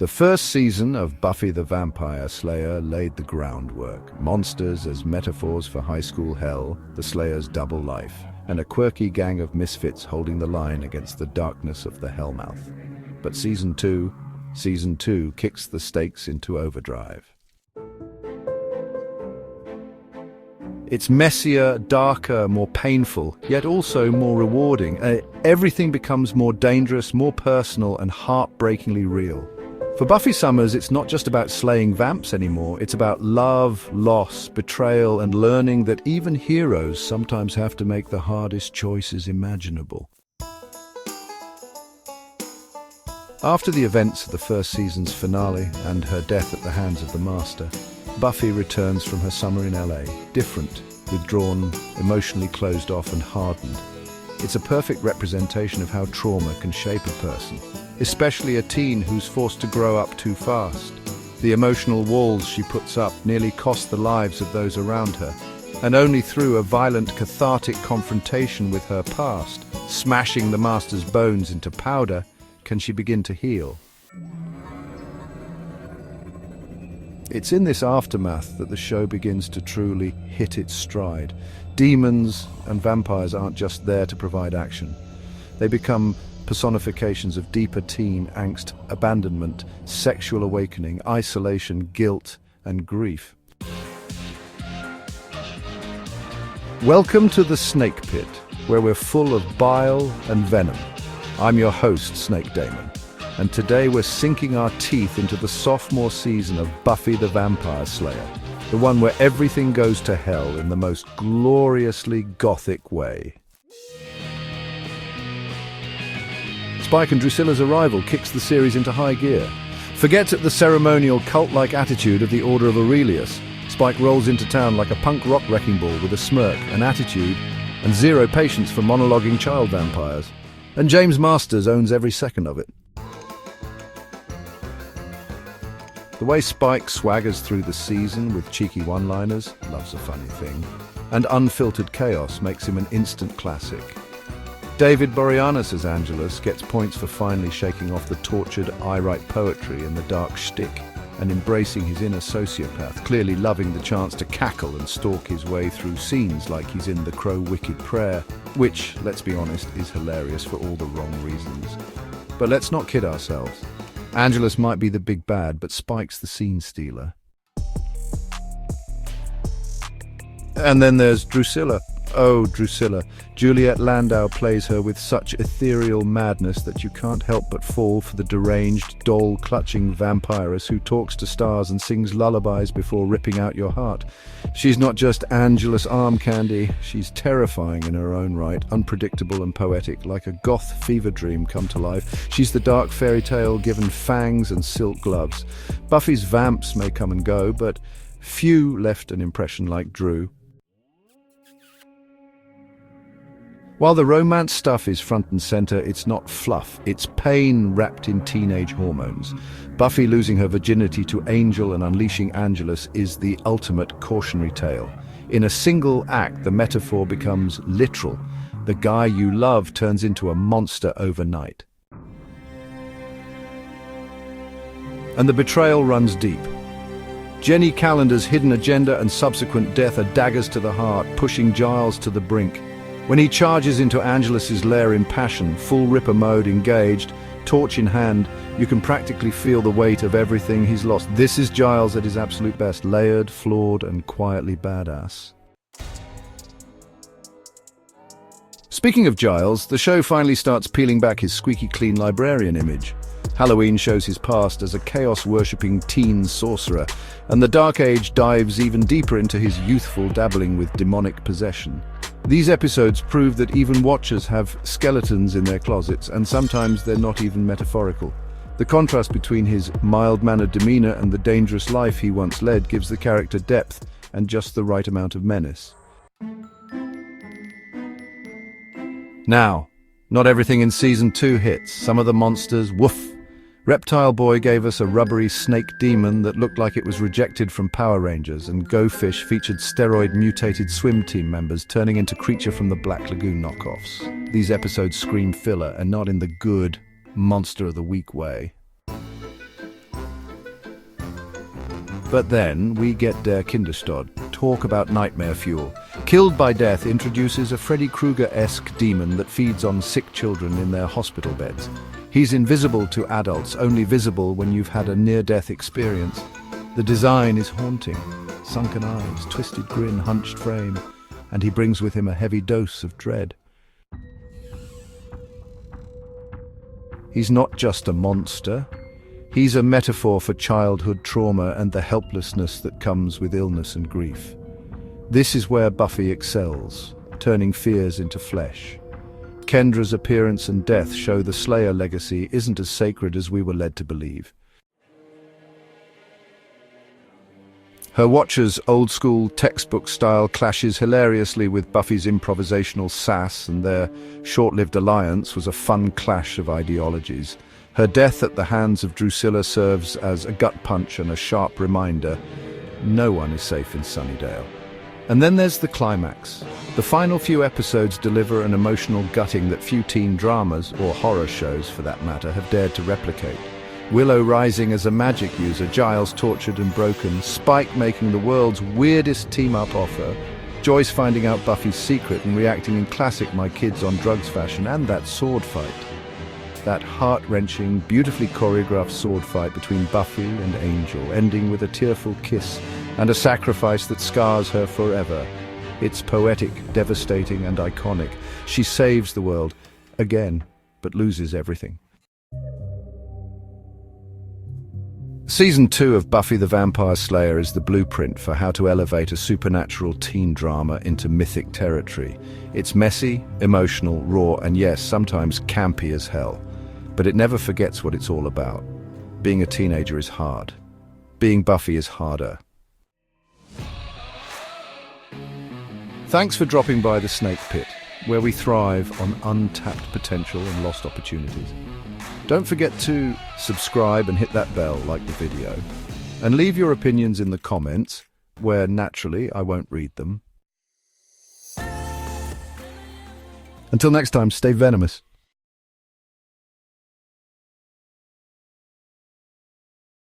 The first season of Buffy the Vampire Slayer laid the groundwork. Monsters as metaphors for high school hell, the Slayer's double life, and a quirky gang of misfits holding the line against the darkness of the Hellmouth. But Season 2 kicks the stakes into overdrive. It's messier, darker, more painful, yet also more rewarding. Everything becomes more dangerous, more personal, and heartbreakingly real. For Buffy Summers, it's not just about slaying vamps anymore. It's about love, loss, betrayal, and learning that even heroes sometimes have to make the hardest choices imaginable. After the events of the first season's finale and her death at the hands of the Master, Buffy returns from her summer in LA, different, withdrawn, emotionally closed off and hardened. It's a perfect representation of how trauma can shape a person, especially a teen who's forced to grow up too fast. The emotional walls she puts up nearly cost the lives of those around her, and only through a violent, cathartic confrontation with her past, smashing the Master's bones into powder, can she begin to heal. It's in this aftermath that the show begins to truly hit its stride. Demons and vampires aren't just there to provide action. They become personifications of deeper teen angst, abandonment, sexual awakening, isolation, guilt, and grief. Welcome to the Snake Pit, where we're full of bile and venom. I'm your host, Snake Daemon, and today we're sinking our teeth into the sophomore season of Buffy the Vampire Slayer, the one where everything goes to hell in the most gloriously gothic way. Spike and Drusilla's arrival kicks the series into high gear. Forget the ceremonial cult-like attitude of the Order of Aurelius. Spike rolls into town like a punk rock wrecking ball with a smirk, an attitude, and zero patience for monologuing child vampires. And James Masters owns every second of it. The way Spike swaggers through the season with cheeky one-liners, loves a funny thing, and unfiltered chaos makes him an instant classic. David Boreanaz as Angelus gets points for finally shaking off the tortured I write poetry and the dark shtick and embracing his inner sociopath, clearly loving the chance to cackle and stalk his way through scenes like he's in The Crow Wicked Prayer, which, let's be honest, is hilarious for all the wrong reasons. But let's not kid ourselves. Angelus might be the big bad, but Spike's the scene stealer. And then there's Drusilla. Oh, Drusilla. Juliet Landau plays her with such ethereal madness that you can't help but fall for the deranged, doll-clutching vampiress who talks to stars and sings lullabies before ripping out your heart. She's not just Angelus arm candy, she's terrifying in her own right, unpredictable and poetic, like a goth fever dream come to life. She's the dark fairy tale given fangs and silk gloves. Buffy's vamps may come and go, but few left an impression like Drew. While the romance stuff is front and center, it's not fluff, it's pain wrapped in teenage hormones. Buffy losing her virginity to Angel and unleashing Angelus is the ultimate cautionary tale. In a single act, the metaphor becomes literal. The guy you love turns into a monster overnight. And the betrayal runs deep. Jenny Calendar's hidden agenda and subsequent death are daggers to the heart, pushing Giles to the brink. When he charges into Angelus's lair in passion, full Ripper mode engaged, torch in hand, you can practically feel the weight of everything he's lost. This is Giles at his absolute best, layered, flawed, and quietly badass. Speaking of Giles, the show finally starts peeling back his squeaky clean librarian image. Halloween shows his past as a chaos-worshipping teen sorcerer, and the Dark Age dives even deeper into his youthful dabbling with demonic possession. These episodes prove that even Watchers have skeletons in their closets, and sometimes they're not even metaphorical. The contrast between his mild-mannered demeanor and the dangerous life he once led gives the character depth and just the right amount of menace. Now, not everything in Season 2 hits. Some of the monsters, Woof. Reptile Boy gave us a rubbery Snake Daemon that looked like it was rejected from Power Rangers, and Go Fish featured steroid-mutated swim team members turning into Creature from the Black Lagoon knockoffs. These episodes scream filler, and not in the good, monster of the week way. But then we get Der Kindestod. Talk about nightmare fuel. Killed by Death introduces a Freddy Krueger-esque demon that feeds on sick children in their hospital beds. He's invisible to adults, only visible when you've had a near-death experience. The design is haunting. Sunken eyes, twisted grin, hunched frame, and he brings with him a heavy dose of dread. He's not just a monster. He's a metaphor for childhood trauma and the helplessness that comes with illness and grief. This is where Buffy excels, turning fears into flesh. Kendra's appearance and death show the Slayer legacy isn't as sacred as we were led to believe. Her Watcher's old-school textbook style clashes hilariously with Buffy's improvisational sass, and their short-lived alliance was a fun clash of ideologies. Her death at the hands of Drusilla serves as a gut punch and a sharp reminder: no one is safe in Sunnydale. And then there's the climax. The final few episodes deliver an emotional gutting that few teen dramas, or horror shows for that matter, have dared to replicate. Willow rising as a magic user, Giles tortured and broken, Spike making the world's weirdest team-up offer, Joyce finding out Buffy's secret and reacting in classic my kids on drugs fashion, and that sword fight. That heart-wrenching, beautifully choreographed sword fight between Buffy and Angel, ending with a tearful kiss and a sacrifice that scars her forever. It's poetic, devastating, and iconic. She saves the world, again, but loses everything. Season 2 of Buffy the Vampire Slayer is the blueprint for how to elevate a supernatural teen drama into mythic territory. It's messy, emotional, raw, and yes, sometimes campy as hell. But it never forgets what it's all about. Being a teenager is hard. Being Buffy is harder. Thanks for dropping by the Snake Pit, where we thrive on untapped potential and lost opportunities. Don't forget to subscribe and hit that bell like the video. And leave your opinions in the comments, where naturally I won't read them. Until next time, stay venomous.